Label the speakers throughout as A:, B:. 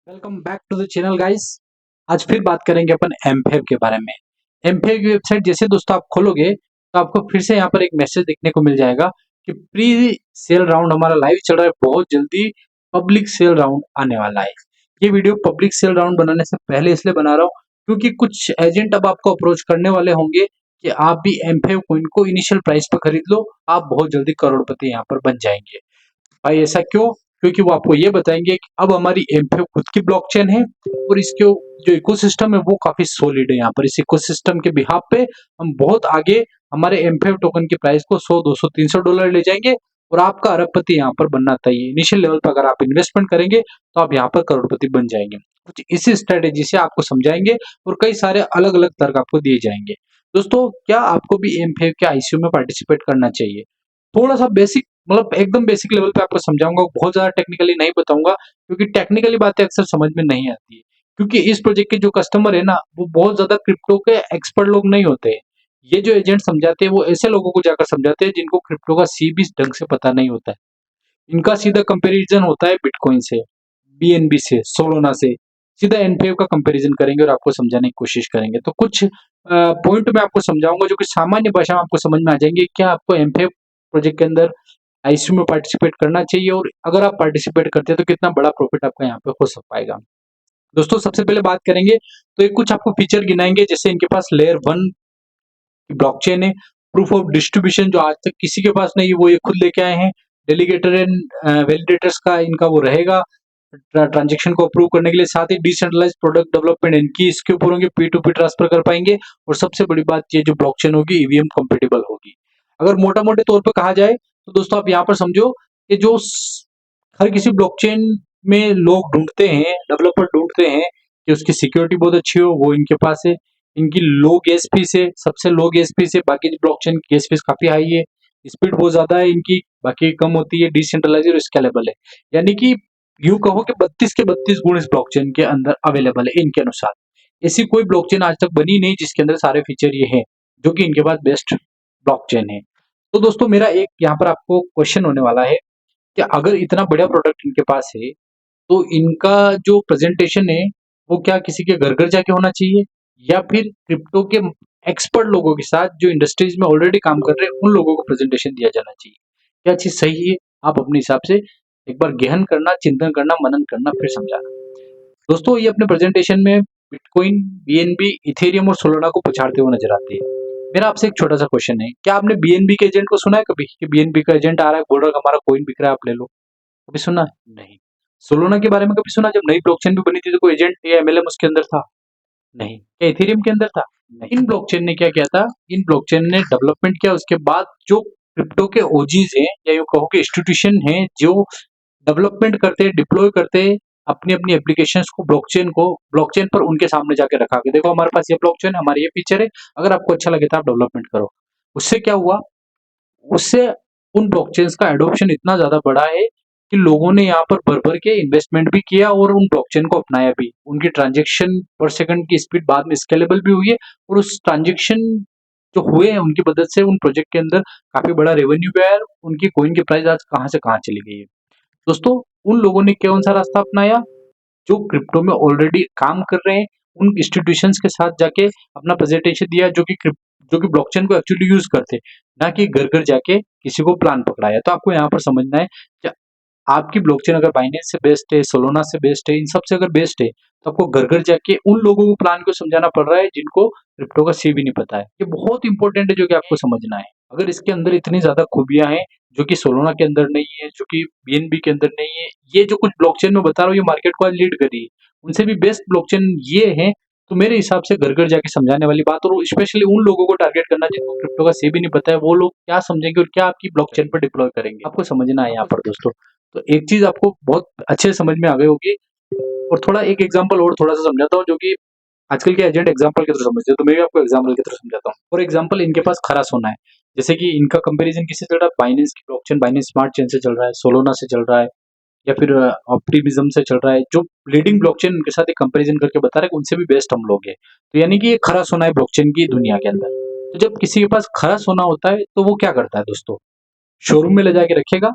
A: Welcome back to the channel guys. आज फिर बात करेंगे अपन एमफेव के बारे में। एमफेव की वेबसाइट जैसे दोस्तों आप खोलोगे तो आपको फिर से यहाँ पर एक मैसेज देखने को मिल जाएगा कि प्री सेल राउंड हमारा लाइव चल रहा है। बहुत जल्दी पब्लिक सेल राउंड आने वाला है। ये वीडियो पब्लिक सेल राउंड बनाने से पहले इसलिए बना रहा हूँ क्योंकि कुछ एजेंट अब आपको अप्रोच करने वाले होंगे कि आप भी एमफेव कोइन को इनिशियल प्राइस पर खरीद लो, आप बहुत जल्दी करोड़पति यहाँ पर बन जाएंगे। भाई ऐसा क्यों? क्योंकि वो आपको ये बताएंगे कि अब हमारी एमफेव खुद की ब्लॉकचेन है और इसके जो इकोसिस्टम है वो काफी सॉलिड है। यहाँ पर इस इकोसिस्टम के बिहाफ पे हम बहुत आगे हमारे एमफेव टोकन की प्राइस को 100 200 300 डॉलर ले जाएंगे और आपका अरबपति यहाँ पर बनना चाहिए। इनिशियल लेवल पर अगर आप इन्वेस्टमेंट करेंगे तो आप यहाँ पर करोड़पति बन जाएंगे। कुछ इसी स्ट्रेटेजी से आपको समझाएंगे और कई सारे अलग अलग तर्क आपको दिए जाएंगे। दोस्तों, क्या आपको भी एमफेव के आईसीयू में पार्टिसिपेट करना चाहिए? थोड़ा सा बेसिक, मतलब एकदम बेसिक लेवल पे आपको समझाऊंगा, बहुत ज्यादा टेक्निकली नहीं बताऊंगा क्योंकि टेक्निकली बातें अक्सर समझ में नहीं आती है। क्योंकि इस प्रोजेक्ट के जो कस्टमर है ना, वो बहुत ज्यादा क्रिप्टो के एक्सपर्ट लोग नहीं होते हैं। ये जो एजेंट समझाते हैं वो ऐसे लोगों को जाकर समझाते हैं जिनको क्रिप्टो का सी भी ढंग से पता नहीं होता है। इनका सीधा कंपैरिजन होता है बिटकॉइन से, बीएनबी से, सोलोना से। सीधा एनपीएफ का कंपैरिजन करेंगे और आपको समझाने की कोशिश करेंगे। तो कुछ पॉइंट मैं आपको समझाऊंगा जो कि सामान्य भाषा में आपको समझ में आ जाएंगे। क्या आपको एमपीएफ प्रोजेक्ट के अंदर आईसीयू में पार्टिसिपेट करना चाहिए, और अगर आप पार्टिसिपेट करते हैं तो कितना बड़ा प्रॉफिट आपका यहाँ पे हो पाएगा। दोस्तों, सबसे पहले बात करेंगे तो एक कुछ आपको फीचर गिनाएंगे। जैसे इनके पास लेयर 1 की ब्लॉकचेन है, प्रूफ ऑफ डिस्ट्रीब्यूशन जो आज तक किसी के पास नहीं है वो ये खुद लेके आए हैं। डेलीगेटर एंड वैलिडेटर्स का इनका वो रहेगा ट्रांजेक्शन को अप्रूव करने के लिए। साथ ही डिसेंट्रलाइज प्रोडक्ट डेवलपमेंट इनकी इसके ऊपर होंगे, P2P ट्रांसफर कर पाएंगे। और सबसे बड़ी बात ये जो ब्लॉकचेन होगी ईवीएम कंपेटेबल होगी। अगर मोटा मोटे तौर पर कहा जाए तो दोस्तों आप यहाँ पर समझो कि जो हर किसी ब्लॉकचेन में लोग ढूंढते हैं, डेवलपर ढूंढते हैं कि उसकी सिक्योरिटी बहुत अच्छी हो, वो इनके पास है। इनकी लो गैस फीस है, सबसे लो गैस फीस है। बाकी ब्लॉकचेन की गैस फीस काफी हाई है, स्पीड बहुत ज्यादा है इनकी, बाकी कम होती है, डिसेंट्रलाइज और स्केलेबल है। यानी कि यूं कहो कि 32 के 32 गुण इस ब्लॉकचेन के अंदर अवेलेबल है इनके अनुसार। ऐसी कोई ब्लॉकचेन आज तक बनी नहीं जिसके अंदर सारे फीचर ये हैं, जो कि इनके पास बेस्ट ब्लॉकचेन है। तो दोस्तों, मेरा एक यहाँ पर आपको क्वेश्चन होने वाला है कि अगर इतना बड़ा प्रोडक्ट इनके पास है तो इनका जो प्रेजेंटेशन है वो क्या किसी के घर घर जाके होना चाहिए, या फिर क्रिप्टो के एक्सपर्ट लोगों के साथ जो इंडस्ट्रीज में ऑलरेडी काम कर रहे हैं उन लोगों को प्रेजेंटेशन दिया जाना चाहिए? क्या चीज सही है? आप अपने हिसाब से एक बार गहन करना, चिंतन करना, मनन करना, फिर समझाना। दोस्तों, ये अपने प्रेजेंटेशन में बिटकॉइन, बीएनबी, इथेरियम और सोलाना को पछाड़ते हुए नजर आते हैं। मेरा आपसे एक छोटा सा क्वेश्चन है, क्या आपने बीएनबी के एजेंट को सुना है कभी कि बीएनबी का एजेंट आ रहा है, बोल रहा है हमारा कॉइन बिक रहा है, आप ले लो? कभी सुना है? नहीं। सोलोना के बारे में कभी सुना? जब नई ब्लॉकचेन भी बनी थी तो कोई एजेंट या एमएलएम उसके अंदर था? नहीं। क्या इथेरियम के अंदर था? नहीं। इन ब्लॉकचेन ने क्या किया था? इन ब्लॉकचेन ने डेवलपमेंट किया, उसके बाद जो क्रिप्टो के ओजीज हैं या यूं कहो कि इंस्टीट्यूशन हैं जो डेवलपमेंट करते हैं, डिप्लॉय करते हैं अपनी अपनी एप्लीकेशंस को ब्लॉकचेन पर उनके सामने जाके रखा के देखो हमारे पास ये ब्लॉकचेन है, हमारे ये फीचर है, अगर आपको अच्छा लगे तो आप डेवलपमेंट करो। उससे क्या हुआ? उससे उन ब्लॉकचेन्स का एडॉप्शन इतना ज्यादा बढ़ा है कि लोगों ने यहाँ पर भर भर के इन्वेस्टमेंट भी किया और उन ब्लॉकचेन को अपनाया भी। उनकी ट्रांजेक्शन पर सेकंड की स्पीड बाद में स्केलेबल भी हुई है, और उस ट्रांजेक्शन जो हुए हैं उनकी मदद से उन प्रोजेक्ट के अंदर काफी बड़ा रेवेन्यू भी आया। उनकी कॉइन की प्राइस आज कहाँ से कहाँ चली गई है। दोस्तों, उन लोगों ने कौन सा रास्ता अपनाया? जो क्रिप्टो में ऑलरेडी काम कर रहे हैं उन इंस्टीट्यूशंस के साथ जाके अपना प्रेजेंटेशन दिया, जो कि ब्लॉकचेन को एक्चुअली यूज करते, ना कि घर घर जाके किसी को प्लान पकड़ाया। तो आपको यहाँ पर समझना है कि आपकी ब्लॉकचेन अगर बाइनेंस से बेस्ट है, सोलोना से बेस्ट है, इन सब से अगर बेस्ट है, तो आपको घर घर जाके उन लोगों को प्लान को समझाना पड़ रहा है जिनको क्रिप्टो का सी भी नहीं पता है। ये बहुत इंपॉर्टेंट है जो कि आपको समझना है। अगर इसके अंदर इतनी ज्यादा खूबियां हैं जो कि सोलोना के अंदर नहीं है, जो कि बीएनबी के अंदर नहीं है, ये जो कुछ ब्लॉकचेन में बता रहा हूँ ये मार्केट को आज लीड कर रही है, उनसे भी बेस्ट ब्लॉकचेन ये है। तो मेरे हिसाब से घर घर जाके समझाने वाली बात, और स्पेशली उन लोगों को टारगेट करना जिनको क्रिप्टो का सी भी नहीं पता है, वो लोग क्या समझेंगे और क्या आपकी ब्लॉकचेन पर डिप्लॉय करेंगे, आपको समझना है यहाँ पर दोस्तों। तो एक चीज आपको बहुत अच्छे से समझ में आ गई होगी, और थोड़ा एक एग्जांपल और थोड़ा सा समझाता हूँ जो कि आजकल के एजेंट एग्जांपल के थ्रू समझते हैं, तो मैं भी आपको एग्जांपल के थ्रू समझाता हूँ। फॉर एग्जांपल, इनके पास खरा सोना है। जैसे कि इनका कंपैरिजन किससे चल रहा है? बाइनेंस की ब्लॉकचेन, बाइनेंस स्मार्ट चेन से चल रहा है, सोलोना से चल रहा है, या फिर ऑप्टिमिज्म से चल रहा है। जो लीडिंग ब्लॉकचेन उनके साथ एक कंपैरिजन करके बता रहे हैं कि उनसे भी बेस्ट हम लोग हैं। तो यानी कि ये खरा सोना है ब्लॉकचेन की दुनिया के अंदर। तो जब किसी के पास खरा सोना होता है तो वो क्या करता है दोस्तों? शोरूम में ले जाके रखेगा,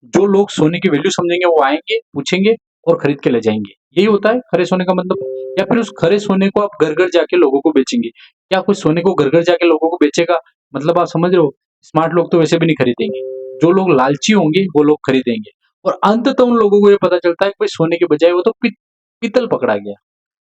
A: जो लोग सोने की वैल्यू समझेंगे वो आएंगे, पूछेंगे और खरीद के ले जाएंगे। यही होता है खरे सोने का मतलब। या फिर उस खरे सोने को आप घर घर जाके लोगों को बेचेंगे। क्या कुछ सोने को घर घर जाके लोगों को बेचेगा? मतलब आप समझ रहे हो, स्मार्ट लोग तो वैसे भी नहीं खरीदेंगे। जो लोग लालची होंगे वो लोग खरीदेंगे। और अंततः उन लोगों को ये पता चलता है कि भाई सोने के बजाय वो तो पीतल पकड़ा गया।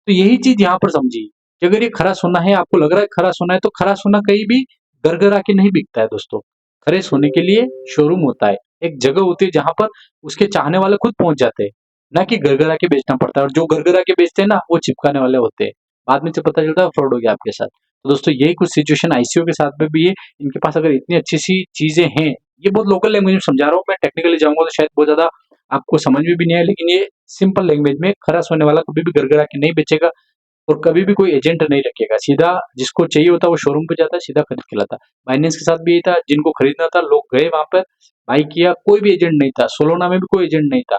A: तो यही चीज यहाँ पर समझिए कि अगर ये खरा सोना है, आपको लग रहा है खरा सोना है, तो खरा सोना कहीं भी घर घर आके नहीं बिकता है दोस्तों। खरे सोने के लिए शोरूम होता है, एक जगह होती है जहां पर उसके चाहने वाले खुद पहुंच जाते हैं, ना कि घर घर आके बेचना पड़ता है। और जो घर घर आके बेचते हैं ना, वो चिपकाने वाले होते हैं। बाद में से पता चलता है फ्रॉड हो गया आपके साथ। तो दोस्तों यही कुछ सिचुएशन आईसीयू के साथ में भी है। इनके पास अगर इतनी अच्छी सी चीजें हैं, ये बहुत लोकल लैंग्वेज में समझा रहा हूँ, मैं टेक्निकली जाऊंगा तो शायद बहुत ज्यादा आपको समझ में भी नहीं आए, लेकिन ये सिंपल लैंग्वेज में खरा सोने वाला कभी भी घर घर आके नहीं बेचेगा और कभी भी कोई एजेंट नहीं रखेगा। सीधा जिसको चाहिए होता है वो शोरूम पे जाता है, सीधा खरीद के लाता है। बाइनेंस के साथ भी यही था, जिनको खरीदना था लोग गए वहां पर, बाई किया, कोई भी एजेंट नहीं था। सोलोना में भी कोई एजेंट नहीं था।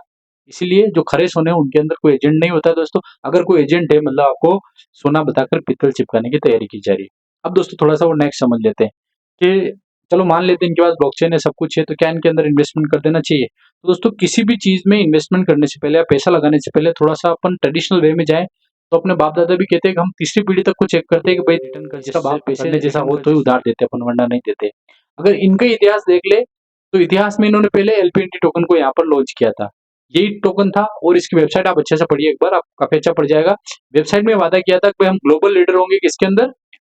A: इसीलिए जो खरे सोने हैं उनके अंदर कोई एजेंट नहीं होता है दोस्तों। अगर कोई एजेंट है, मतलब आपको सोना बताकर पीतल चिपकाने की तैयारी की जा रही है। अब दोस्तों थोड़ा सा वो नेक्स्ट समझ लेते हैं कि चलो मान लेते हैं इनके पास ब्लॉकचेन है, सब कुछ है, तो क्या इनके अंदर इन्वेस्टमेंट कर देना चाहिए? तो दोस्तों किसी भी चीज में इन्वेस्टमेंट करने से पहले या पैसा लगाने से पहले थोड़ा सा अपन ट्रेडिशनल वे में जाए। तो अपने बाप दादा भी कहते हैं कि हम तीसरी पीढ़ी तक को चेक करते हैं कि भाई रिटर्न कर, जिसका बाप पैसे जैसा हो तो ही उधार देते अपन, वरना नहीं देते। अगर इनका इतिहास देख ले तो इतिहास में इन्होंने पहले एलपीएनटी टोकन को यहाँ पर लॉन्च किया था। यही टोकन था और इसकी वेबसाइट आप अच्छे से पढ़िए एक बार, आपको काफी अच्छा पड़ जाएगा। वेबसाइट में वादा किया था कि हम ग्लोबल लीडर होंगे किसके अंदर?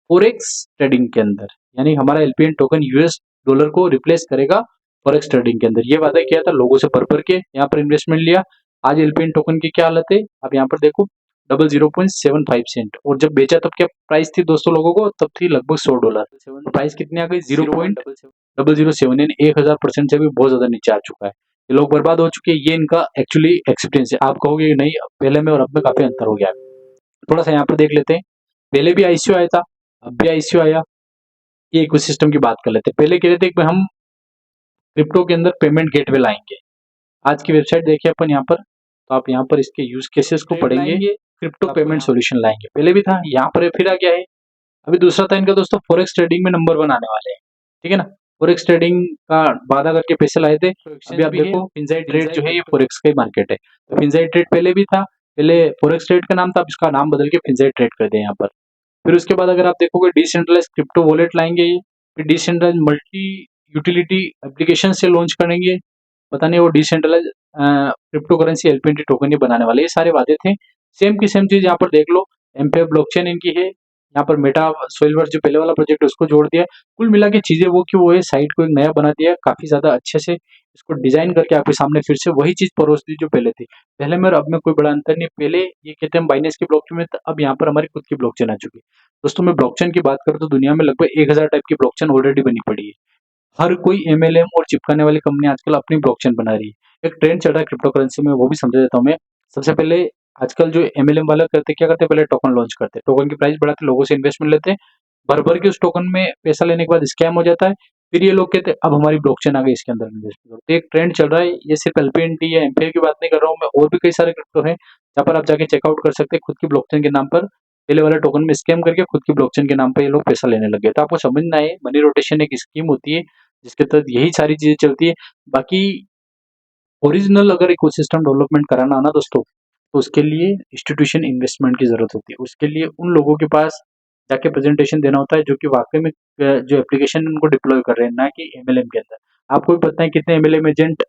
A: फॉरेक्स ट्रेडिंग के अंदर। यानी हमारा एलपीएन टोकन यूएस डॉलर को रिप्लेस करेगा फॉरेक्स ट्रेडिंग के अंदर। ये वादा किया था, लोगों से भर भर के यहाँ पर इन्वेस्टमेंट लिया। आज एलपीएन टोकन की क्या हालत है आप यहाँ पर देखो, डबल 0.75 सेंट। और जब बेचा तब क्या प्राइस थी दोस्तों लोगों को? तब थी लगभग $100। प्राइस कितनी आ गई? 0.007, यानी 1000% से भी बहुत ज्यादा नीचे आ चुका है। ये लोग बर्बाद हो चुके हैं। ये इनका एक्चुअली एक्सपीरियंस है। आप कहोगे नहीं, पहले में और अब में काफी अंतर हो गया है। थोड़ा सा यहाँ पर देख लेते हैं। पहले भी आईसीयू आया था, अब भी आईसीयू आया। ये इकोसिस्टम की बात कर लेते हैं। पहले कह रहे थे कि हम क्रिप्टो के अंदर पेमेंट गेटवे लाएंगे। आज की वेबसाइट देखिए अपन यहाँ पर, तो आप यहाँ पर इसके यूज केसेस को पढ़ेंगे। क्रिप्टो पेमेंट सॉल्यूशन लाएंगे, पहले भी था, यहाँ पर फिर आ गया है। अभी दूसरा था इनका दोस्तों, फॉरेक्स ट्रेडिंग में नंबर 1 आने वाले हैं। ठीक है ना? फॉरेक्स ट्रेडिंग का वादा करके पैसे लाए थे। अभी आप देखो फिनसाइड ट्रेड जो है ये फॉरेक्स का ही मार्केट है। तो फिनसाइड ट्रेड पहले भी था, पहले फॉरेक्स ट्रेड का नाम था, अब इसका नाम बदल के फिनसाइड ट्रेड कर दिया यहाँ पर। फिर उसके बाद अगर आप देखोगे डिसेंट्रलाइज क्रिप्टो वॉलेट लाएंगे ये, फिर डिसेंट्रलाइज मल्टी यूटिलिटी एप्लीकेशन से लॉन्च करेंगे। पता नहीं वो decentralise crypto currency LPNT token ही बनाने वाले, ये सारे वादे थे। सेम की सेम चीज यहाँ पर देख लो, एमपेव ब्लॉकचेन इनकी है। यहाँ पर मेटा सोइलवर्स जो पहले वाला प्रोजेक्ट है उसको जोड़ दिया। कुल मिला के चीजें वो कि वो है, साइट को एक नया बना दिया, काफी ज्यादा अच्छे से इसको डिजाइन करके आपके सामने फिर से वही चीज परोस दी जो पहले थी। पहले में और अब में कोई बड़ा अंतर नहीं। पहले ये कहते हैं बाइनेंस की ब्लॉकचेन में, अब यहाँ पर हमारी खुद की ब्लॉकचेन आ चुकी है। दोस्तों मैं ब्लॉकचेन की बात करूँ तो दुनिया में लगभग 1000 टाइप की ब्लॉकचेन ऑलरेडी बनी पड़ी है। हर कोई एमएलएम और चिपकाने वाली कंपनी आजकल अपनी ब्लॉकचेन बना रही है। एक ट्रेंड चल रहा है क्रिप्टो करेंसी में, वो भी समझा देता हूँ मैं। सबसे पहले आजकल जो एमएलएम वाला करते क्या करते, पहले टोकन लॉन्च करते, टोकन की प्राइस बढ़ाते, लोगों से इन्वेस्टमेंट लेते हैं, भर भर के उस टोकन में पैसा लेने के बाद स्कैम हो जाता है। फिर ये लोग कहते हैं अब हमारी ब्लॉकचेन आ गई, इसके अंदर इन्वेस्ट करो। तो एक ट्रेंड चल रहा है। ये सिर्फ एलपीएनटी या एमफेयर की बात नहीं कर रहा हूँ मैं, और भी कई सारे क्रिप्टो है जहाँ पर आप जाके चेकआउट कर सकते हैं। खुद की ब्लॉकचेन के नाम पर पहले वाले टोकन में स्कैम करके खुद की ब्लॉकचेन के नाम पर ये लोग पैसा लेने लग गए। तो आपको समझना है, मनी रोटेशन एक स्कीम होती है जिसके तहत यही सारी चीजें चलती है। बाकी ओरिजिनल अगर इकोसिस्टम डेवलपमेंट कराना है ना दोस्तों, तो उसके लिए इंस्टीट्यूशन इन्वेस्टमेंट की जरूरत होती है। उसके लिए उन लोगों के पास जाके प्रेजेंटेशन देना होता है जो कि वाकई में जो एप्लीकेशन उनको डिप्लॉय कर रहे हैं, ना कि एमएलएम के अंदर। आपको भी पता है कितने एमएलएम एजेंट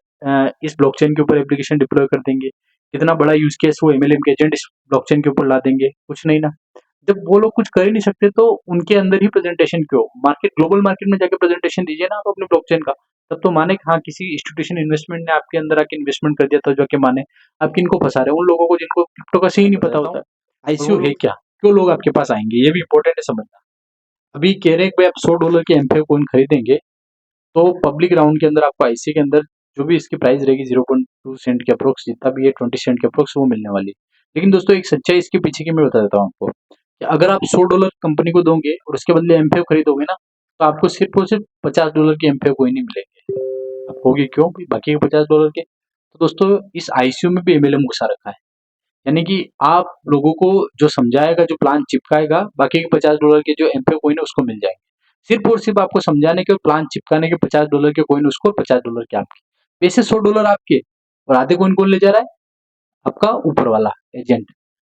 A: इस ब्लॉकचेन के ऊपर एप्लीकेशन डिप्लॉय कर देंगे, कितना बड़ा यूज केस वो एमएलएम के एजेंट इस ब्लॉकचेन के ऊपर ला देंगे? कुछ नहीं ना। जब वो लोग कुछ कर ही नहीं सकते तो उनके अंदर ही प्रेजेंटेशन क्यों? मार्केट, ग्लोबल मार्केट में जाके प्रेजेंटेशन दीजिए ना आप अपने ब्लॉकचेन का, तब तो माने कि हाँ किसी इंस्टीट्यूशन इन्वेस्टमेंट ने आपके अंदर आके इन्वेस्टमेंट कर दिया, तो जाके माने। आप किनको फंसा रहे हैं? उन लोगों को जिनको क्रिप्टो का सही नहीं पता होता है। आईसीयू है क्या? क्यों लोग आपके पास आएंगे? ये भी इंपॉर्टेंट है समझना। अभी कह रहे हैं कि भाई आप $100 की एमफे कॉइन खरीदेंगे तो पब्लिक राउंड के अंदर आपको आईसी के अंदर जो भी इसकी प्राइस रहेगी 0.2 सेंट के अप्रोक्स, जितना भी है 20 सेंट के अप्रोक्स वो मिलने वाली है। लेकिन दोस्तों एक सच्चाई इसके पीछे की मैं बता देता हूँ आपको, कि अगर आप $100 कंपनी को दोगे और उसके बदले एमफे खरीदोगे ना, तो आपको सिर्फ और सिर्फ $50 की एमफे कोई नहीं मिलेंगे। आप कहोगे क्यों भी बाकी के $50 के? तो दोस्तों इस आईसीयू में भी एमएलएम घुसा रखा है। यानी कि आप लोगों को जो समझाएगा, जो प्लान चिपकाएगा, बाकी के $50 के जो एमपे कॉइन है उसको मिल जाएंगे। सिर्फ और सिर्फ आपको समझाने के और प्लान चिपकाने के $50 के कॉइन उसको और $50 के आपके। वैसे $100 आपके और आधे कॉइन कौन ले जा रहा है? आपका ऊपर वाला एजेंट।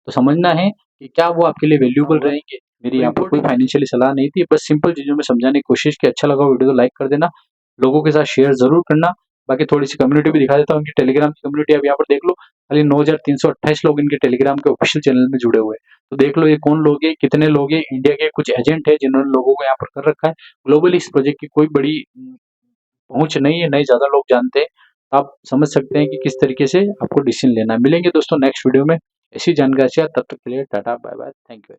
A: तो समझना है कि क्या वो आपके लिए वैल्यूएबल रहेंगे। मेरी यहाँ पर कोई फाइनेंशियली सलाह नहीं थी, बस सिंपल चीज़ों में समझाने की कोशिश की। अच्छा लगा वीडियो तो लाइक कर देना, लोगों के साथ शेयर ज़रूर करना। बाकी थोड़ी-सी कम्युनिटी भी दिखा देता हूँ, इनकी टेलीग्राम की कम्युनिटी आप यहाँ पर देख लो, खाली 9328 लोग इनके टेलीग्राम के ऑफिशियल चैनल में जुड़े हुए हैं। तो देख लो ये कौन लोग हैं, कितने लोग हैं, इंडिया के कुछ एजेंट हैं जिन्होंने लोगों को यहाँ पर कर रखा है। ग्लोबली इस प्रोजेक्ट की कोई बड़ी पहुँच नहीं है, नहीं ज़्यादा लोग जानते हैं। आप समझ सकते हैं कि किस तरीके से आपको डिसीजन लेना है। मिलेंगे दोस्तों नेक्स्ट वीडियो में ऐसी जानकारी से, तब तक के लिए tata bye bye, thank you.